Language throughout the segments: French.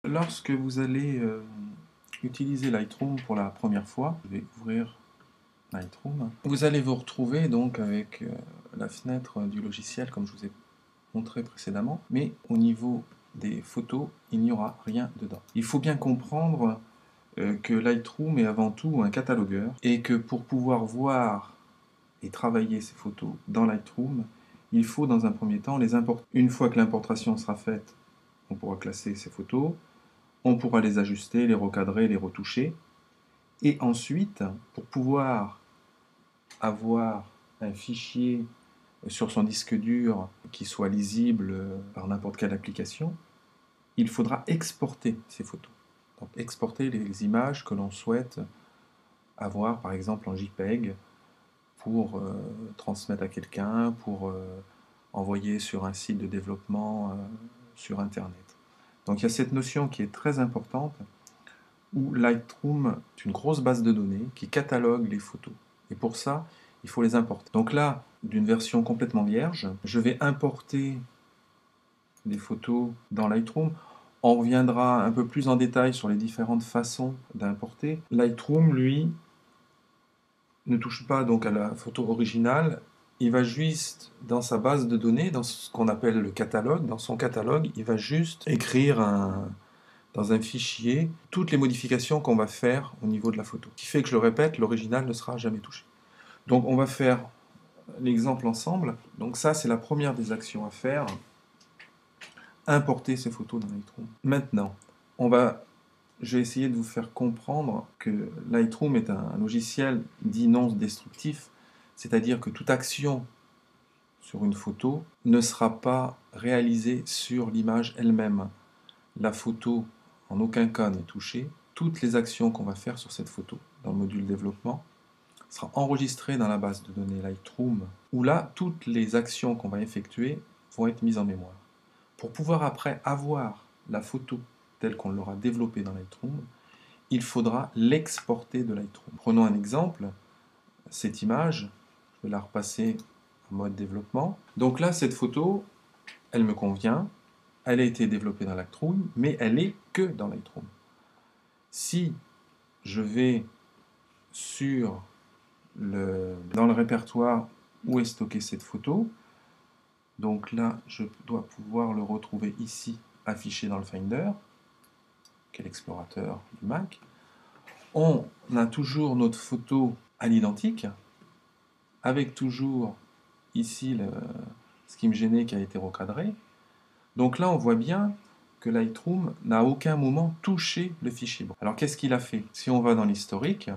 Lorsque vous allez utiliser Lightroom pour la première fois, je vais ouvrir Lightroom. Vous allez vous retrouver donc avec la fenêtre du logiciel comme je vous ai montré précédemment, mais au niveau des photos, il n'y aura rien dedans. Il faut bien comprendre que Lightroom est avant tout un catalogueur et que pour pouvoir voir et travailler ces photos dans Lightroom, il faut dans un premier temps les importer. Une fois que l'importation sera faite, on pourra classer ces photos, on pourra les ajuster, les recadrer, les retoucher. Et ensuite, pour pouvoir avoir un fichier sur son disque dur qui soit lisible par n'importe quelle application, il faudra exporter ces photos. Donc exporter les images que l'on souhaite avoir, par exemple en JPEG, pour transmettre à quelqu'un, pour envoyer sur un site de développement sur Internet. Donc il y a cette notion qui est très importante, où Lightroom est une grosse base de données qui catalogue les photos. Et pour ça, il faut les importer. Donc là, d'une version complètement vierge, je vais importer des photos dans Lightroom. On reviendra un peu plus en détail sur les différentes façons d'importer. Lightroom, lui, ne touche pas donc à la photo originale. Il va juste, dans sa base de données, dans ce qu'on appelle le catalogue, dans son catalogue, il va juste écrire dans un fichier toutes les modifications qu'on va faire au niveau de la photo. Ce qui fait que, je le répète, l'original ne sera jamais touché. Donc on va faire l'exemple ensemble. Donc ça, c'est la première des actions à faire. Importer ces photos dans Lightroom. Maintenant, je vais essayer de vous faire comprendre que Lightroom est un logiciel dit non destructif, c'est-à-dire que toute action sur une photo ne sera pas réalisée sur l'image elle-même. La photo, en aucun cas, n'est touchée. Toutes les actions qu'on va faire sur cette photo, dans le module développement, sera enregistrée dans la base de données Lightroom, où là, toutes les actions qu'on va effectuer vont être mises en mémoire. Pour pouvoir après avoir la photo telle qu'on l'aura développée dans Lightroom, il faudra l'exporter de Lightroom. Prenons un exemple, cette image, je vais la repasser en mode développement. Donc là, cette photo, elle me convient, elle a été développée dans Lightroom, mais elle est que dans Lightroom. Si je vais dans le répertoire où est stockée cette photo, donc là, je dois pouvoir le retrouver ici, affiché dans le Finder, qui est l'explorateur du Mac. On a toujours notre photo à l'identique, avec toujours ici ce qui me gênait qui a été recadré. Donc là, on voit bien que Lightroom n'a à aucun moment touché le fichier. Alors qu'est-ce qu'il a fait? Si on va dans l'historique,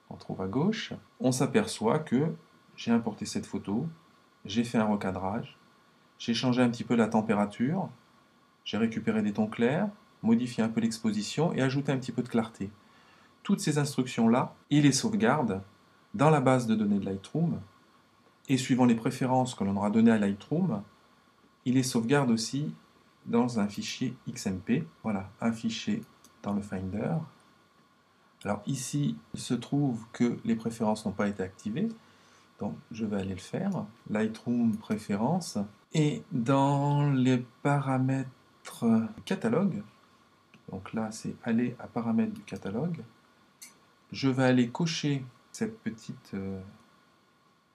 on trouve à gauche, on s'aperçoit que j'ai importé cette photo, j'ai fait un recadrage, j'ai changé un petit peu la température, j'ai récupéré des tons clairs, modifié un peu l'exposition et ajouté un petit peu de clarté. Toutes ces instructions-là, il les sauvegarde dans la base de données de Lightroom, et suivant les préférences que l'on aura données à Lightroom, il les sauvegarde aussi dans un fichier XMP. Voilà, un fichier dans le Finder. Alors ici, il se trouve que les préférences n'ont pas été activées, donc je vais aller le faire. Lightroom préférences. Et dans les paramètres catalogue, donc là c'est aller à paramètres du catalogue, je vais aller cocher cette petite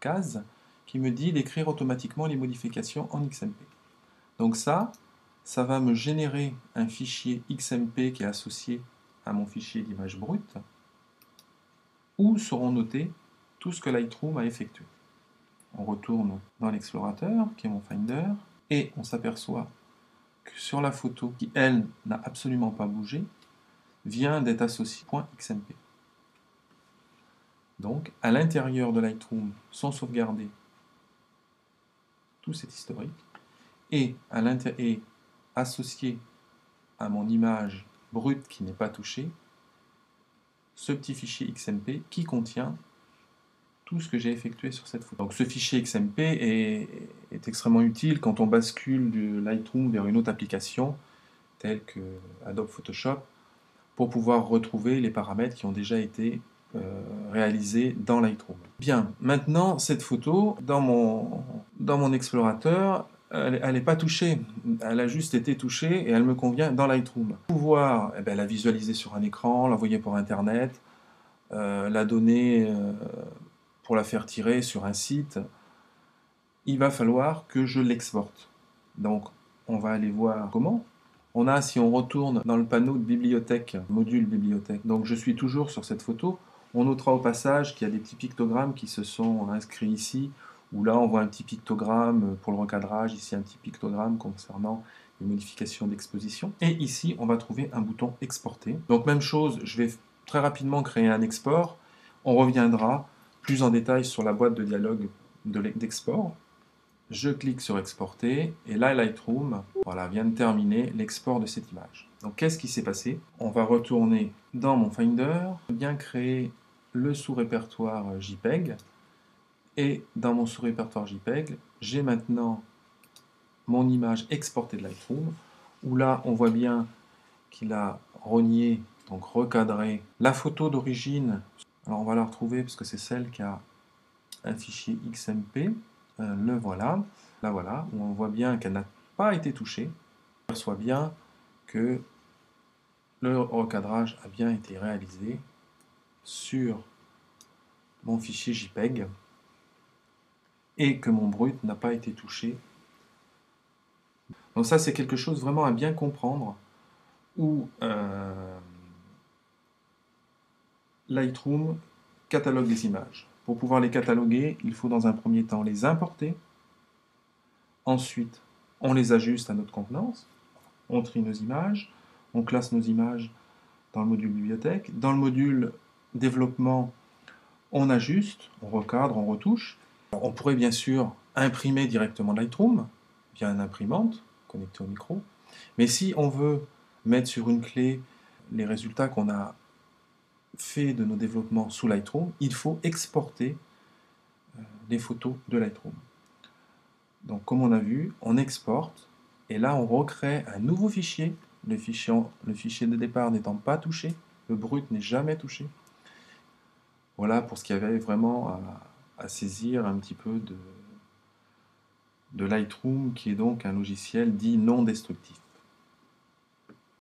case qui me dit d'écrire automatiquement les modifications en XMP. Donc ça va me générer un fichier XMP qui est associé à mon fichier d'image brute, où seront notés tout ce que Lightroom a effectué. On retourne dans l'explorateur, qui est mon Finder, et on s'aperçoit que sur la photo, qui elle n'a absolument pas bougé, vient d'être associé .xmp. Donc, à l'intérieur de Lightroom sont sauvegardés tout cet historique, et associé à mon image brute qui n'est pas touchée, ce petit fichier XMP qui contient tout ce que j'ai effectué sur cette photo. Donc ce fichier XMP est extrêmement utile quand on bascule du Lightroom vers une autre application, telle que Adobe Photoshop, pour pouvoir retrouver les paramètres qui ont déjà été réalisés dans Lightroom. Bien, maintenant cette photo, dans mon explorateur, elle n'est pas touchée, elle a juste été touchée et elle me convient dans Lightroom. Pouvoir la visualiser sur un écran, l'envoyer par Internet, la donner pour la faire tirer sur un site, il va falloir que je l'exporte. Donc, on va aller voir comment. On a, si on retourne dans le panneau de bibliothèque, module bibliothèque, donc je suis toujours sur cette photo, on notera au passage qu'il y a des petits pictogrammes qui se sont inscrits ici, où là on voit un petit pictogramme pour le recadrage, ici un petit pictogramme concernant les modifications d'exposition. Et ici, on va trouver un bouton exporter. Donc même chose, je vais très rapidement créer un export. On reviendra plus en détail sur la boîte de dialogue d'export. Je clique sur exporter et là Lightroom voilà, vient de terminer l'export de cette image. Donc qu'est-ce qui s'est passé? On va retourner dans mon Finder, bien créer le sous-répertoire JPEG et dans mon sous-répertoire JPEG, j'ai maintenant mon image exportée de Lightroom où là on voit bien qu'il a rogné, donc recadré la photo d'origine. Alors on va la retrouver parce que c'est celle qui a un fichier XMP. Le voilà. Là voilà, où on voit bien qu'elle n'a pas été touchée. On perçoit bien que le recadrage a bien été réalisé sur mon fichier JPEG et que mon brut n'a pas été touché. Donc ça c'est quelque chose vraiment à bien comprendre où Lightroom catalogue les images. Pour pouvoir les cataloguer, il faut dans un premier temps les importer. Ensuite, on les ajuste à notre convenance. On trie nos images. On classe nos images dans le module bibliothèque. Dans le module développement, on ajuste, on recadre, on retouche. On pourrait bien sûr imprimer directement Lightroom via une imprimante connectée au micro. Mais si on veut mettre sur une clé les résultats qu'on a fait de nos développements sous Lightroom, il faut exporter les photos de Lightroom. Donc comme on a vu, on exporte et là on recrée un nouveau fichier, le fichier de départ n'étant pas touché, le brut n'est jamais touché. Voilà pour ce qu'il y avait vraiment à saisir un petit peu de Lightroom, qui est donc un logiciel dit non destructif.